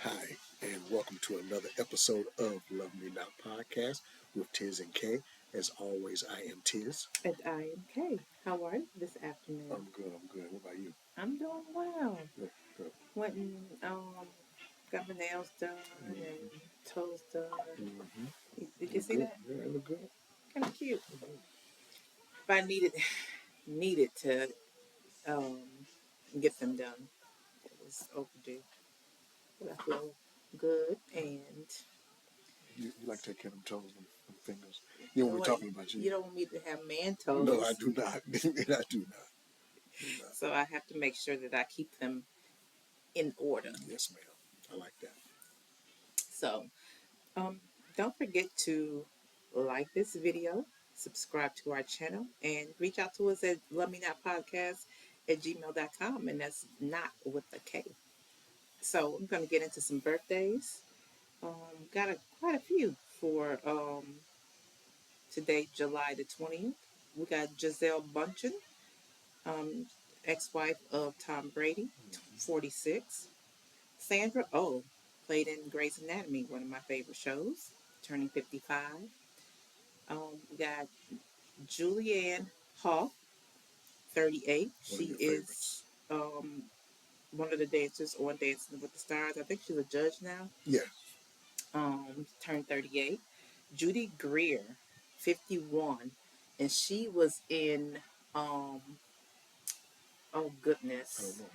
Hi, and welcome to another episode of Love Me Not Podcast with Tiz and Kay. As always, I am Tiz. And I am Kay. How are you this afternoon? I'm good. What about you? I'm doing well. Good. Good. Went and got my nails done and Mm-hmm. toes done. Mm-hmm. Did you Look see good. that? Yeah, it look good. Kind of cute. Look good. But I needed to um get them done. It was overdue. But I feel good and You like to take care of them toes and fingers. You know, we're what talking about you. you don't want me to have man No, I toes. do not. I do not. Do not. So I have to make sure that I keep them in order. Yes, ma'am. I like that. So Um, don't forget to like this video, subscribe to our channel, and reach out to us at lovemenotpodcast@gmail.com, and that's not with a K. So I'm going to get into some birthdays. Got quite a few for today, July the 20th. We got Giselle Bundchen, um, ex-wife of Tom Brady, 46. Sandra Oh played in Grey's Anatomy, one of my favorite shows, turning 55. We got Julianne Hough, 38. One of She your is favorites. one of the dancers on Dancing with the Stars. I think she's a judge now. Yeah. Turned 38. Judy Greer, 51. And she was in, um, oh I don't goodness. know.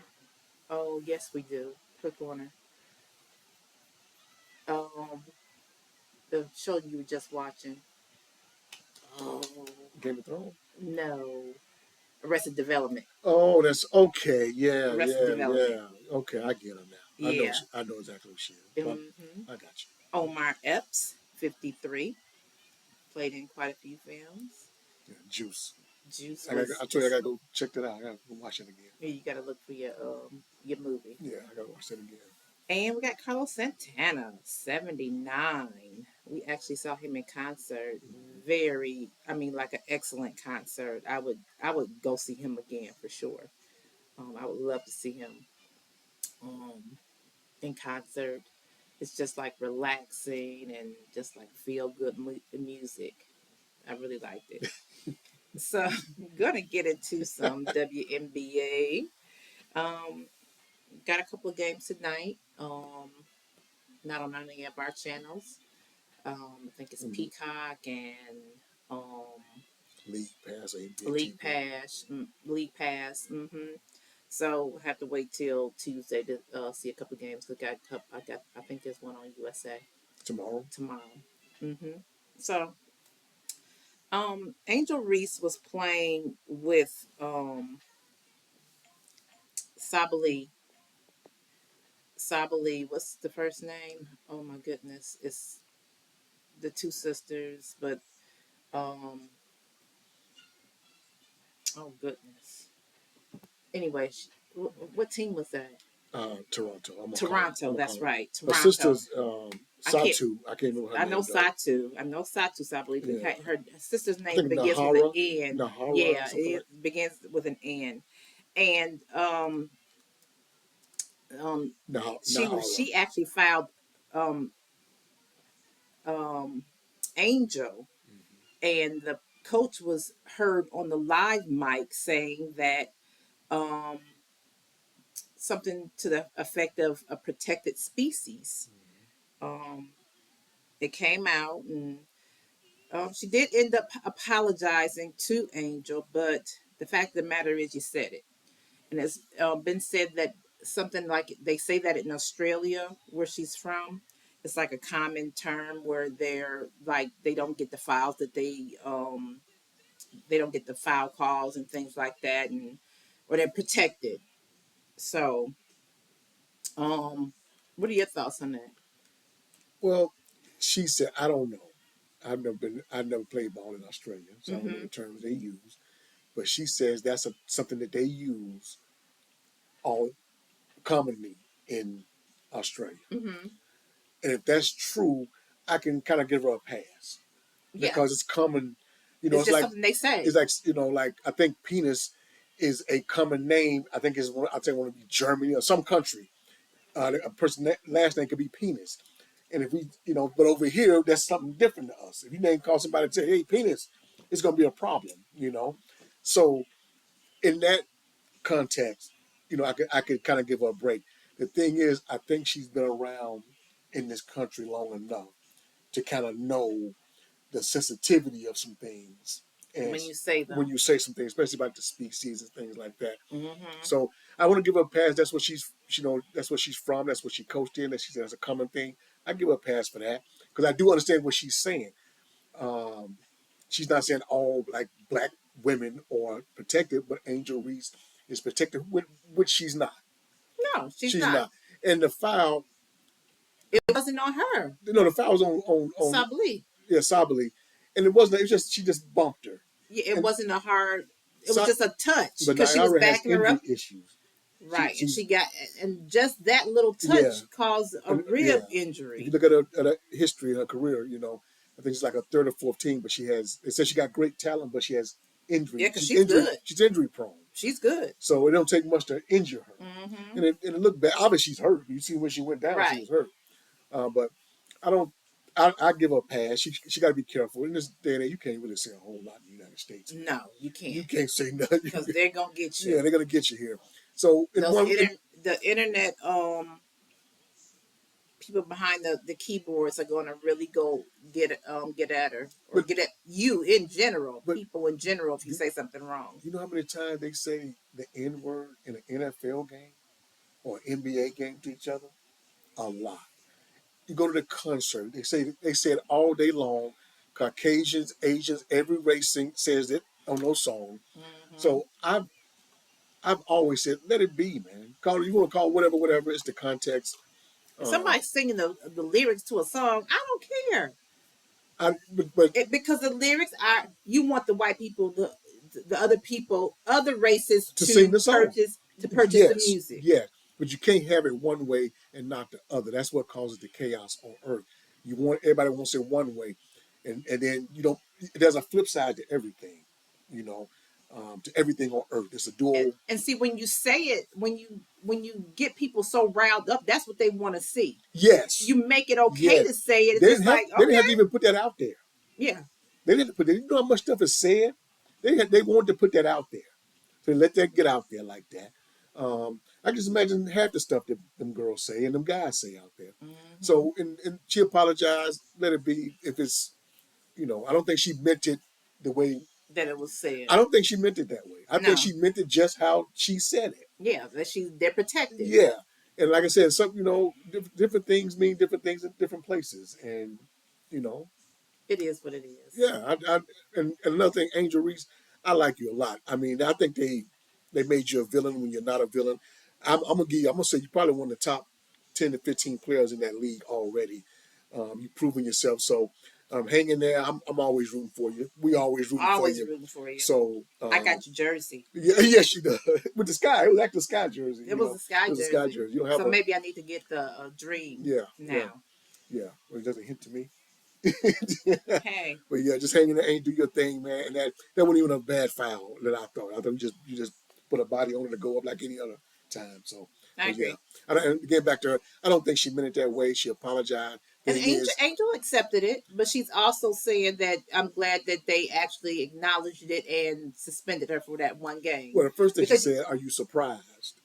Oh, yes, we do. Click on her. The show you were just watching. Oh, Game of Thrones. no. Arrested Development. Oh, that's okay. Yeah, Arrested yeah, Development. yeah. Okay, I get her now. I know. Yeah. I know exactly who she is. But Mm-hmm. I got Omar Epps, 53, played in quite a few films. you. Yeah, Juice. Juice I was told you I gotta go check that out. I gotta go watch it again. you got to look for your movie. Yeah, I gotta watch that again. And we got Carlos Santana, 79. We actually saw him in concert. Very, I mean, like an excellent concert. I would go see him again for sure. I would love to see him um, in concert. It's just like relaxing and just like feel good music. I really liked it. So I'm gonna get into some WNBA. Got a couple of games tonight. Not on any of our channels. I think it's Mm-hmm. Peacock and um, League Pass, ABA League TV. Pass. League Pass. So we'll have to wait till Tuesday to see a couple of games. I think there's one on USA Tomorrow. tomorrow. So Angel Reese was playing with Sabali. Sabali, what's the first name? Oh my goodness, it's the two sisters, but um, oh goodness. Anyway, what team was that? Toronto. I'm gonna call it. I'm Toronto. gonna call That's it. right, Her Toronto. sister's I can't. Satu. I can't remember her I know name though. Satu. I know Satu. Sabali. Yeah, Her sister's I name think begins with an Nahara, N. Nahara, Yeah, something it like. begins with an N. And Nahara. she actually filed um um Angel, and the coach was heard on the live mic saying that um, something to the effect of a protected species. Um, it came out, and she did end up apologizing to Angel, but the fact of the matter is, you said it, and it's been said that something like they say that in Australia, where she's from. It's like a common term where they're like they don't get the files that they don't get the foul calls and things like that, and or they're protected. So, um, what are your thoughts on that? Well, she said, I don't know. I've never played ball in Australia, so I don't know Mm-hmm. the terms they use. But she says that's something that they use all commonly in Australia. Mm-hmm. And if that's true, I can kind of give her a pass Yeah, because it's common. it's It's just like something they say. like I think penis is a common name. I think it's one. I think it would be Germany or some country. A person last name could be Penis. And if we, but over here, that's something different to us. If you name call somebody and say, hey, Penis, it's going to be a problem. So in that context, I could kind of give her a break. The thing is, I think she's been around in this country long enough to kind of know the sensitivity of some things. And when you say when them. you say some things, especially about the species and things like that. Mm-hmm. So I want to give her a pass. That's what that's what she's from. That's what she coached in. That she said that's a common thing. I give her a pass for that because I do understand what she's saying. Um, she's not saying all like black women are protected, but Angel Reese is protected, which she's not. No, she's She's not. not. And the foul, It wasn't on her. the foul was on Sabli. yeah, Sabali, and it wasn't. It was just she just bumped her, Yeah, it and wasn't a hard. It was Sa- just a touch but because she was Naira has backing her injury up. issues. Right, and She's she got, and just that little yeah, touch caused a and yeah. rib If you injury. look at her history in her career, I think it's like a third or fourth team, but she has. It says she got great talent, but she has Yeah, injury. because She's she's injury. good. She's injury prone. She's good. So it don't take much to injure her. Mm-hmm. And it looked bad. Obviously, she's hurt. You see when she went down, she Right. was hurt. But I don't. I give her a pass. She got to be careful in this day and age. You can't really say a whole lot in the United States, man. No, you You can't, can't say nothing. because they're gonna get you. Yeah, they're gonna get you here. So Those the internet people behind the keyboards are gonna really go get at her, or but get at you in general, but people in general, if you do, say something wrong. you know how many times they say the N word in an NFL game or NBA game to each other? A lot. You go to the concert, they say it all day long. Caucasians, Asians, every race says it on those songs. Mm-hmm. So I've always said, let it be, man. Call it, you want to call it whatever. It's the context. If Uh, somebody's singing the lyrics to a song, I don't care. but Because the lyrics are, you want the white people, the other people, other races to sing to the song, purchase the yes, music. yes. But you can't have it one way and not the other. That's what causes the chaos on Earth. Everybody wants it one way, and then you don't. There's a flip side to everything, you know, to everything on Earth. It's a dual. And see, when you say it, when you get people so riled up, that's what they want to see. Yes, You make it okay yes. to say it. It's They just didn't have. like, They didn't have to okay, even put that out there. yeah, They didn't put. You know how much stuff is said. They wanted to put that out there. So let that get out there like that. I just imagine half the stuff that them girls say and them guys say out there. hmm So and she apologized. Let it be. If it's I don't think she meant it the way. that it was said. I don't think she meant it that way. I think No, she meant it just how she said it. yeah, they're protected. Yeah. And like I said, some different things mean different things in different places, and you know It is what it is. yeah, and another thing, Angel Reese, I like you a lot. I mean, I think they made you a villain when you're not a villain. I'm gonna give you. I'm gonna say you're probably one of the top 10 to 15 players in that league already. You've proven yourself. So hang in there. I'm always rooting for you. We always rooting for Always you. rooting for you. So I got your jersey. yeah, yes, you do. With the sky, it was like the sky jersey. It was a It sky was a sky jersey. jersey. You don't have So a maybe I need to get the dream yeah, yeah, now. yeah. Well, it doesn't hint to me. Hey, But yeah, just hang in there and do your thing, man. And that wasn't even a bad foul that I thought. I thought you just put a body on it to go up like any other time. So, I but yeah, agree. and get back to her. I don't think she meant it that way. She apologized. And Thing is, Angel accepted it, but she's also saying that I'm glad that they actually acknowledged it and suspended her for that one game. well, the first thing she Because, said, "Are you surprised?"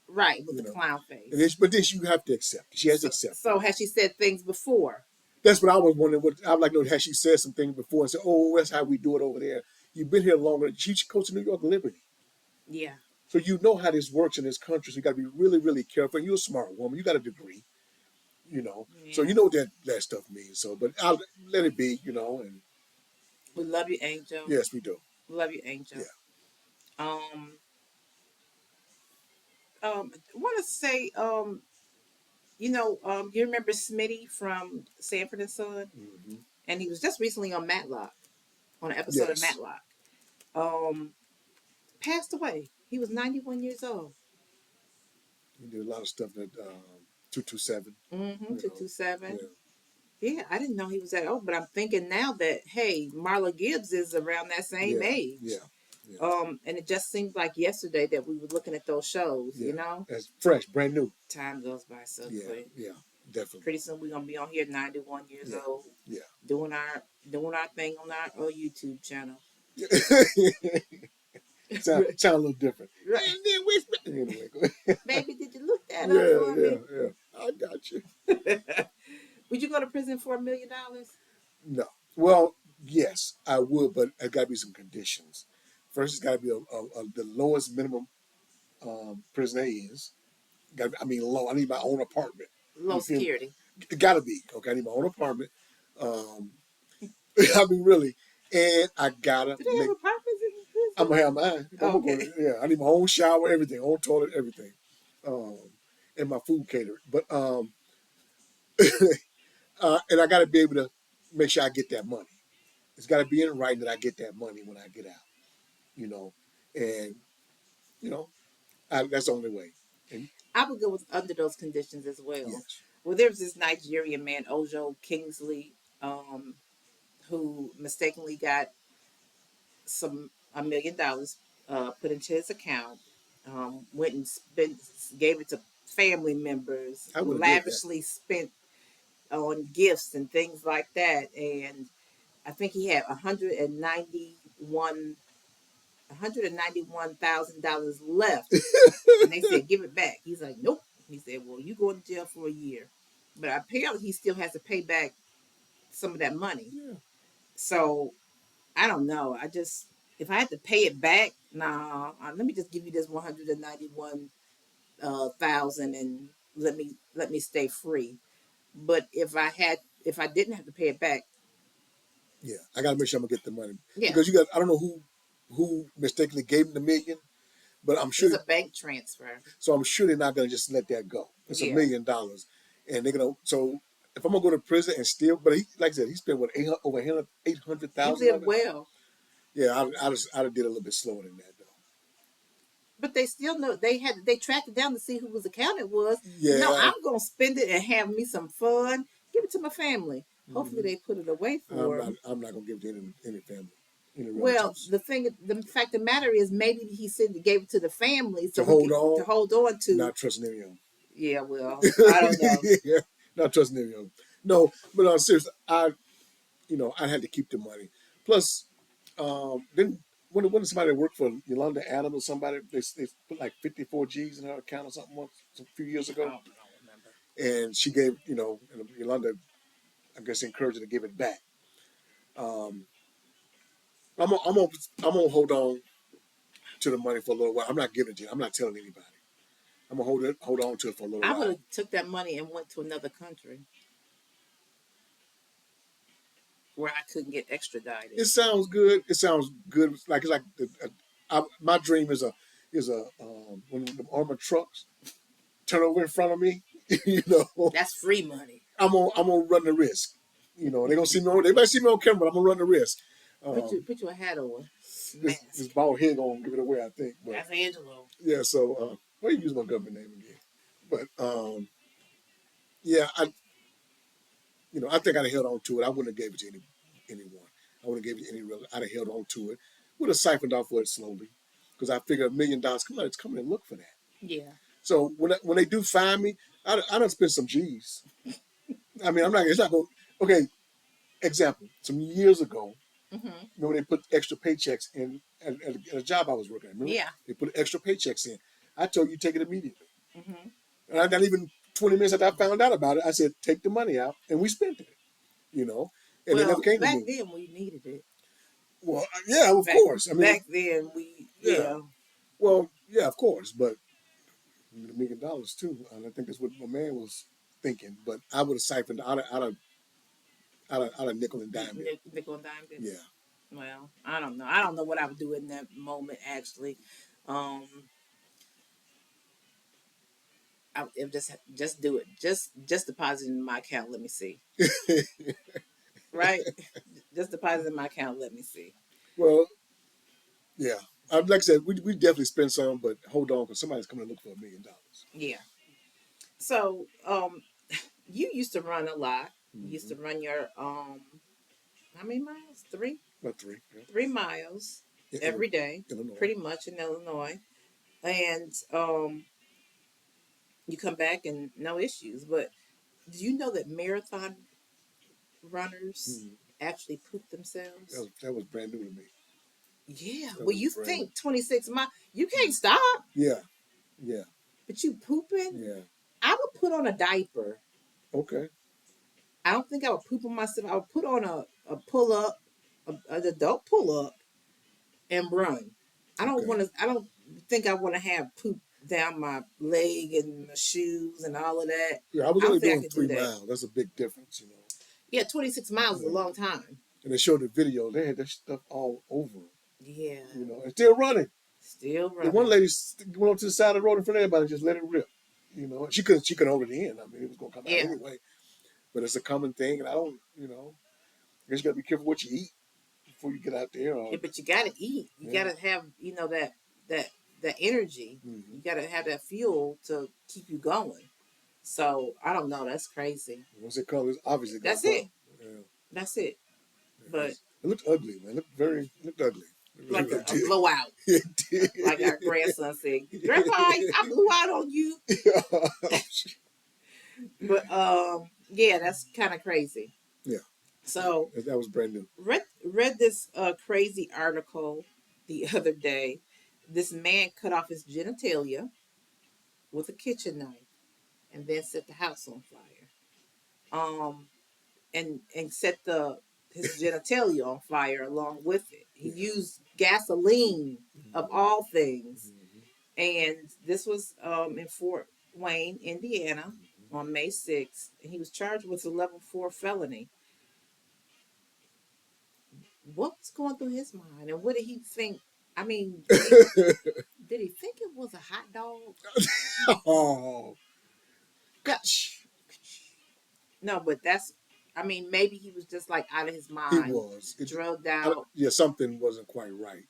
right, with You the know, clown and face. but this you have to accept. She has to accept it. So has she said things before? That's what I was wondering. What I would like to know, has she said some things before and said, "Oh, that's how we do it over there." You've been here longer. She's coached New York Liberty. Yeah. So you know how this works in this country. So you got to be really, really careful. And you're a smart woman. You got a degree. So Yeah. you know what that stuff means. So, but I'll let it be. And We love you, Angel. yes, we do. We love you, Angel. Yeah. Um, I want to say, you remember Smitty from Sanford and Son? Hmm. And he was just recently on Matlock, on an episode of Yes. Matlock. Um, Passed away. He was 91 years old. We did a lot of stuff that 227. Mm-hmm. You know. 227. Yeah. Yeah, I didn't know he was that old, but I'm thinking now that, hey, Marla Gibbs is around that same Yeah. age. Yeah. Yeah. And it just seemed like yesterday that we were looking at those shows, Yeah. you know? That's fresh, brand new. Time goes by so Yeah. quick. Yeah. Definitely. Pretty soon we're gonna be on here 91 years Yeah. old, Yeah. doing our thing on our YouTube channel. sound a little different. Right. And then anyway, go ahead. Baby, did you look that up Yeah, for yeah, me? yeah. I got you. Would you go to prison for $1 million? No. Well, yes, I would, but it got to be some conditions. First, it's got to be the lowest minimum prison A is. I mean, low. I need my own apartment. Low You feel me? security. It got to be okay. I need my own apartment. Um, I mean, really, and I gotta Do they have make. apartments in I'm prison? gonna have mine. If I'm gonna go, Okay. yeah, I need my own shower, everything, own toilet, everything, um, and my food catered. But and I gotta be able to make sure I get that money. It's got to be in writing that I get that money when I get out. You know, and you know, that's the only way. And I would go with under those conditions as well. yes, Well, there's this Nigerian man, Ojo Kingsley, um, who mistakenly got $1 million put into his account. Went and gave it to family members, I would have did that. lavishly spent on gifts and things like that. And I think he had $191,000 left. And they said, give it back. He's like, nope. He said, well, you go to jail for a year. But apparently he still has to pay back some of that money. Yeah, So I don't know. If I had to pay it back, nah. Let me just give you this 191 thousand and let me stay free. But if I didn't have to pay it back, yeah. I got to make sure I'm gonna get the money yeah, because you got. I don't know who mistakenly gave him the million, but I'm it was sure. a bank transfer. So I'm sure they're not gonna just let that go. It's a Yeah, $1 million, and they're gonna. So if I'm gonna go to prison and steal, but he, like I said, he spent what over 800,000 he of lived it. well. Yeah, I'd have did a little bit slower than that though. But they still know they tracked it down to see who his accountant was. No, Yeah. I'm gonna spend it and have me some fun. Give it to my family. Hopefully Hmm. they put it away I'm for not. him. I'm not gonna give it to any family, any Well, relatives. the fact of the matter is, maybe he said he gave it to the family so To we hold could to on, hold on to. not trusting any of Yeah, well, I don't know. them. Yeah, not trusting any of them. No, but seriously, I had to keep the money. Plus, then when somebody worked for Yolanda Adams or somebody, they put like 54 G's in her account or something once, a few years I ago, don't remember. and she gave and Yolanda, I guess, encouraged her to give it back. Um, I'm gonna hold on to the money for a little while. I'm not giving it to you. I'm not telling anybody. I'm gonna hold on to it for a little I would while. have took that money and went to another country where I couldn't get extradited. It sounds good. It sounds good. It's like my dream is when the armored trucks turn over in front of me. you know, That's free money. I'm gonna run the risk. They're gonna see me. They might see me on camera, but I'm gonna run the risk. Put your hat on, This mask. bald head gonna give it away, I think. But That's Angelo. yeah, so well, you use my government name again. But yeah, I think I'd have held on to it. I wouldn't have gave it to anyone. I wouldn't have gave it to any real. I'd have held on to it. Would have siphoned off for it slowly, because I figured $1 million. Come on, it's coming and look for that. Yeah. So when they do find me, I don't spend some G's. I mean, I'm not. It's not going. Okay, example. Some years ago, Hmm. remember they put extra paychecks in at a job I was working at. Remember Yeah. they put extra paychecks in. I told you take it immediately, Hmm. and I got even 20 minutes after I found out about it. I said take the money out, and we spent it. You know, and they never Well, came to back me. then we needed it. Well, yeah, of Back course. I mean, back then we yeah. yeah. Well, yeah, of course. But $1 million too, and I think that's what my man was thinking. But I would have siphoned out of nickel and dime it. Nickel and dime it. Yeah. Well, I don't know. I don't know what I would do in that moment. Actually, um, I it just do it. Just deposit in my account. Let me see. Right. Just deposit in my account. Let me see. Well, yeah. Like I said, we definitely spend some, but hold on, because somebody's coming to look for $1 million. Yeah. So, you used to run a lot. You used Mm-hmm. to run your how many miles? Three. About three. Yeah. 3 miles. every day, Illinois. pretty much in Illinois, and you come back and no issues. But do you know that marathon runners Hmm. actually poop themselves? That was brand new to me. Yeah. That Well, was you brand new. think 26 miles, you can't Mhm. stop, Yeah, yeah, but you pooping. yeah. I would put on a diaper. Okay. I don't think I would poop on myself. I would put on a pull up, an adult pull up, and run. I don't Okay. want to. I don't think I want to have poop down my leg and my shoes and all of that. Yeah, I was I don't only think I doing could do three that. miles. That's a big difference, you know. Yeah, 26 miles is a Yeah. long time. And they showed the video. They had that stuff all over, Yeah, you know, and still running. still The one running. lady went up to the side of the road in front of everybody and just let it rip. You know, she couldn't hold it in. I mean, it was gonna come out Yeah, anyway. But it's a common thing, and I don't, you know, I guess you gotta be careful what you eat before you get out there. Or yeah, but you gotta eat. You yeah, gotta have that that energy. hmm You gotta have that fuel to keep you going. So I don't know. That's crazy. once it comes, it's obviously gonna That's it. come. Yeah, That's it. yeah. But It looked ugly, man. It looked ugly. It really, like really a did. blowout, It like our grandson said, "Grandpa, I blew out on you." did. But yeah, that's kind of crazy. Yeah, So that was brand new. read this crazy article the other day. This man cut off his genitalia with a kitchen knife and then set the house on fire. Um, and set the his genitalia on fire along with it. He Yeah. used gasoline of Hmm. all things, Hmm. and this was in Fort Wayne, Indiana, Hmm. on May 6th. And he was charged with a level 4 felony. What was going through his mind, and what did he think? I mean, did he think it was a hot dog? Oh, Yeah. No, but that's. I mean, maybe he was just like out of his he mind, was. drugged out. Yeah, something wasn't quite right.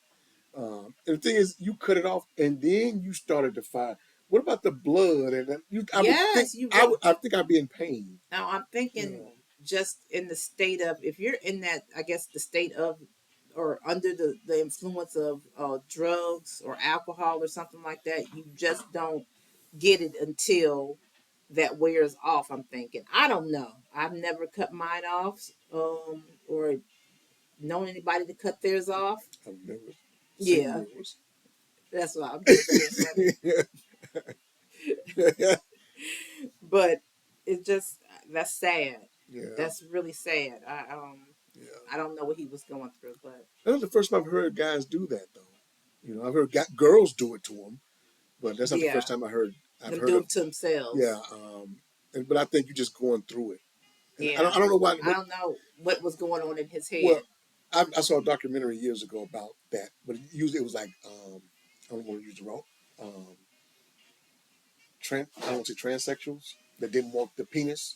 And the thing is, you cut it off, and then you started to fire. What about the blood? And I would think Yes, you really. I think I'd be in pain. Now I'm You thinking know. just in the state of, if you're in that, I guess the state of, or under the influence of drugs or alcohol or something like that, you just don't get it until that wears off. I'm thinking. I don't know. I've never cut mine off, or known anybody to cut theirs off. I've never seen Yeah, yours. that's why I'm just being funny. But it just, that's sad. Yeah, That's really sad. yeah. I don't know what he was going through, but That's the first time I've heard guys do that, though. You know, I've heard girls do it to them, but that's not the first yeah, time I heard. I've them heard do of. it to Yeah, themselves. but I think you're just going through it, and Yeah, I don't know why. I don't know what was going on in his Well, head. I saw a documentary years ago about that, but usually it was like I don't want to use the wrong um, I don't want to say transsexuals that didn't want the penis.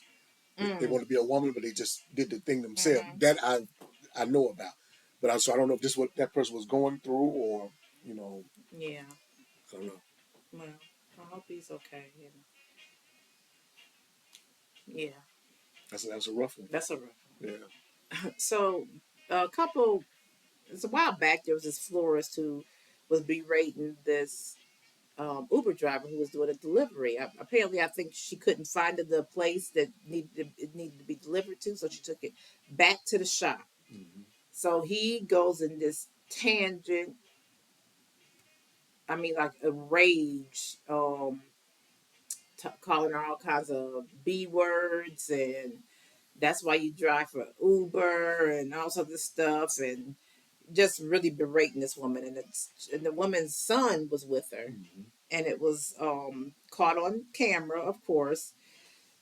They Mm, want to be a woman, but they just did the thing themselves. mm-hmm. That I know about, but so I don't know if this is what that person was going through, or you know, Yeah. I don't know. Well, I hope he's okay. Yeah, That's a rough one. that's a rough Yeah. one. So, a couple. It's a while back. There was this florist who was berating this Uber driver who was doing a delivery. Apparently, I think she couldn't find the place that it needed to be delivered to, so she took it back to the shop. Hmm. So he goes in this tangent. I mean, like a rage, calling her all kinds of b words, and that's why you drive for Uber and all sorts of stuff, and just really berating this woman. And the woman's son was with her, Hmm. and it was caught on camera, of course.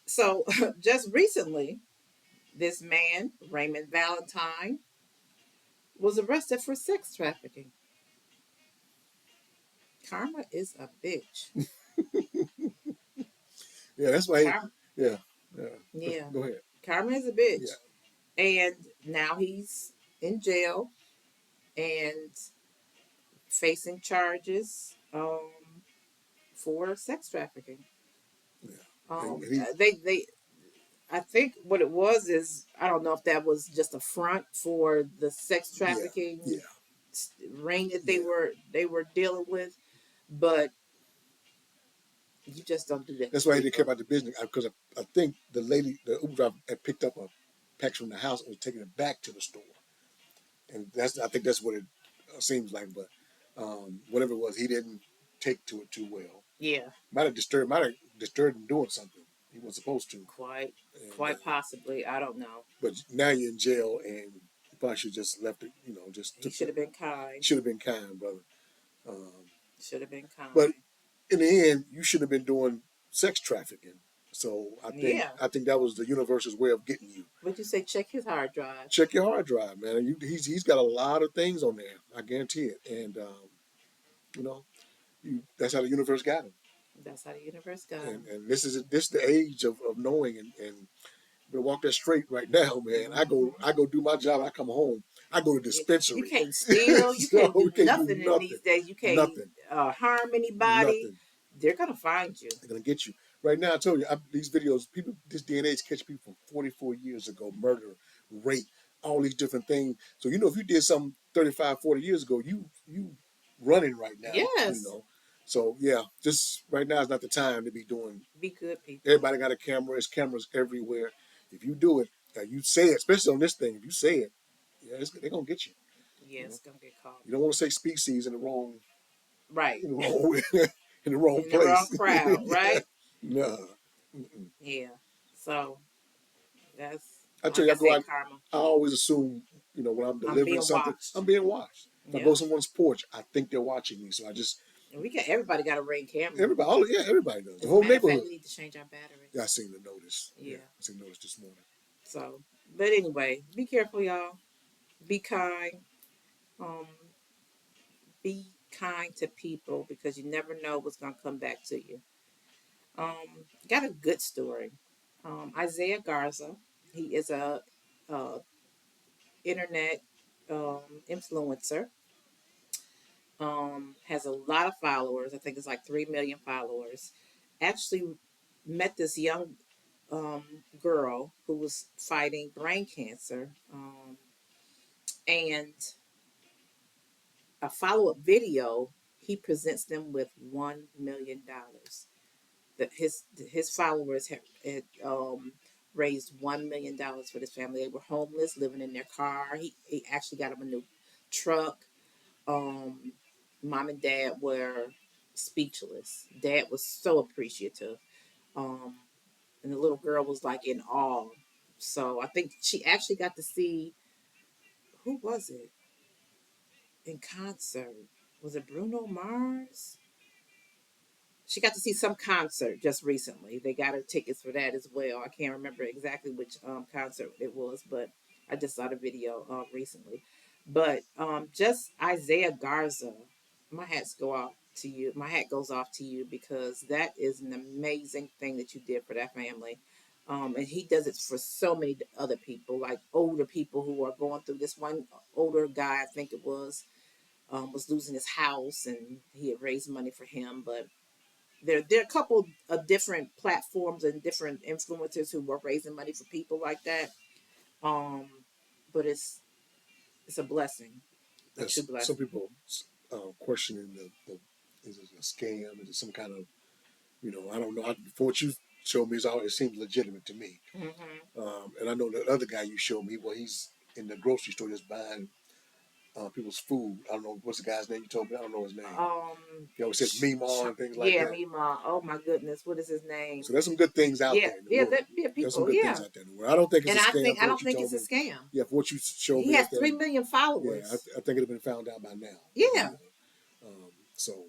So just recently, this man, Raymond Valentine, was arrested for sex trafficking. Karma is a bitch. Yeah, that's why. Karma, Yeah, yeah. yeah, Go ahead. karma is a Yeah, bitch. And now he's in jail and facing charges for sex trafficking. yeah. And They I think what it was is, I don't know if that was just a front for the sex yeah, trafficking yeah. ring that Yeah. they were dealing with, but you just don't do that That's to why he didn't care people. about the business because I think the lady, the Uber driver, had picked up a package from the house and was taking it back to the store, and that's I think that's what it seems like. But whatever it was, he didn't take to it too well. Yeah, Might have disturbed him doing something he wasn't supposed to. quite And quite possibly. I don't know. but now you're in jail, and you probably should just left it. Just He took should the have been kind. should have been kind, brother. Um, Should have been but kind. in the end, you should have been doing sex trafficking. So Yeah. I think that was the universe's way of getting you. Would you say check his hard drive? Check your hard drive, man. He's got a lot of things on there. I guarantee it. And you know, that's how the universe got him. That's how the universe got him. And this the age of knowing and to walk that straight right now, man. Mm-hmm. I go do my job. I come home. I go to You dispensary. can't steal. You So can't we do can't do nothing in nothing, these days. You can't nothing, harm anybody. nothing. They're gonna find you. They're gonna get you. Right now, I told you these videos. People, this day and age, catch people from 44 years ago, murder, rape, all these different things. So if you did something 35, 40 years ago, you running right now. Yes. So yeah, just right now is not the time to be doing. Be good people. Everybody got a camera. There's cameras everywhere. If you do it, you say it, especially on this thing. If you say it, yeah, they're gonna get you. Yeah, it's gonna get caught. You don't want to say species Right. in the wrong, in the wrong In the wrong place. crowd, Yeah, right? no. Mm-mm. Yeah. So that's I tell like you, I I go said, out. karma. I always assume, when I'm I'm delivering being something, I'm watched. being watched. If I go Yeah. to someone's porch, I think they're watching me. So I just And we got everybody got a ring camera. everybody does. The As a whole matter of fact, neighborhood. we need to change our battery. Yeah, I seen the notice. Yeah, Yeah. I seen the notice this morning. So, but anyway, be careful, y'all. Be kind. Um, be kind to people because you never know what's gonna come back to you. Got a good story. Isaiah Garza. He is a internet influencer. Has a lot of followers. I think it's like 3 million followers. Actually, met this young girl who was fighting brain cancer, and a follow up video. He presents them with $1 million. That his followers had raised $1 million for this family. They were homeless, living in their car. He actually got them a new truck. Um, Mom and dad were speechless. Dad was so appreciative. Um, and the little girl was like in awe. So I think she actually got to see, who was it in concert? Was it Bruno Mars? She got to see some concert just recently. They got her tickets for that as well. I can't remember exactly which concert it was, but I just saw the video recently. But just Isaiah Garza, my hats go off to you. My hat goes off to you because that is an amazing thing that you did for that family. And he does it for so many other people, like older people who are going through this. One older guy, I think it was losing his house, and he had raised money for him, but there are a couple of different platforms and different influencers who are raising money for people like that. Um, but it's a blessing, a true Yes, some blessing. people questioning the is it a scam? Is it some kind of I don't know. For what you showed me, it seems legitimate to me. Hmm. And I know the other guy you showed me, well, he's in the grocery store just buying people's food. I don't know what's the guy's name you told me. I don't know his name. He always says Mima and things like Yeah, that. Mima. Oh my goodness, what is his name? So there's some good things out Yeah, there in the yeah, world. yeah, There's some people. good things Yeah, out there in the world. I don't think it's and a scam I for what don't you think told it's a me. scam. Yeah, for what you showed He me has out there. 3 million Yeah, followers. I think it'd have been found out by now. Yeah. So,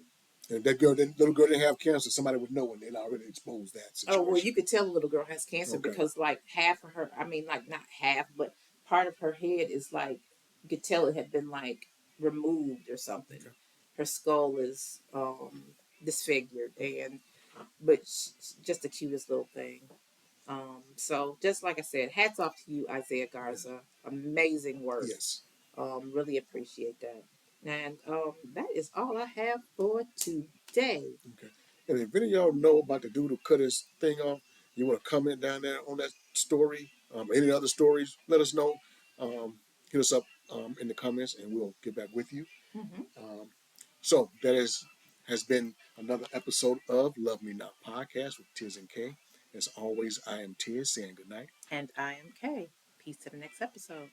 and that little girl didn't have cancer. Somebody would know, and they'd already exposed that Oh well, situation. you could tell the little girl has cancer Okay. because like half of her, I mean, like not half, but part of her head is like you could tell it had been like removed or something. Okay. Her skull is disfigured, and but just the cutest little thing. So just like I said, hats off to you, Isaiah Yeah. Garza. Amazing work. Yes. Really appreciate that. And that is all I have for today. Okay. And if any of y'all know about the dude who cut his thing off, you want to comment down there on that story, any other stories, let us know. Hit us up in the comments and we'll get back with you. Mm-hmm. So that has been another episode of Love Me Not Podcast with Tiz and K. As always, I am Tiz saying good night. And I am Kay. Peace to the next episode.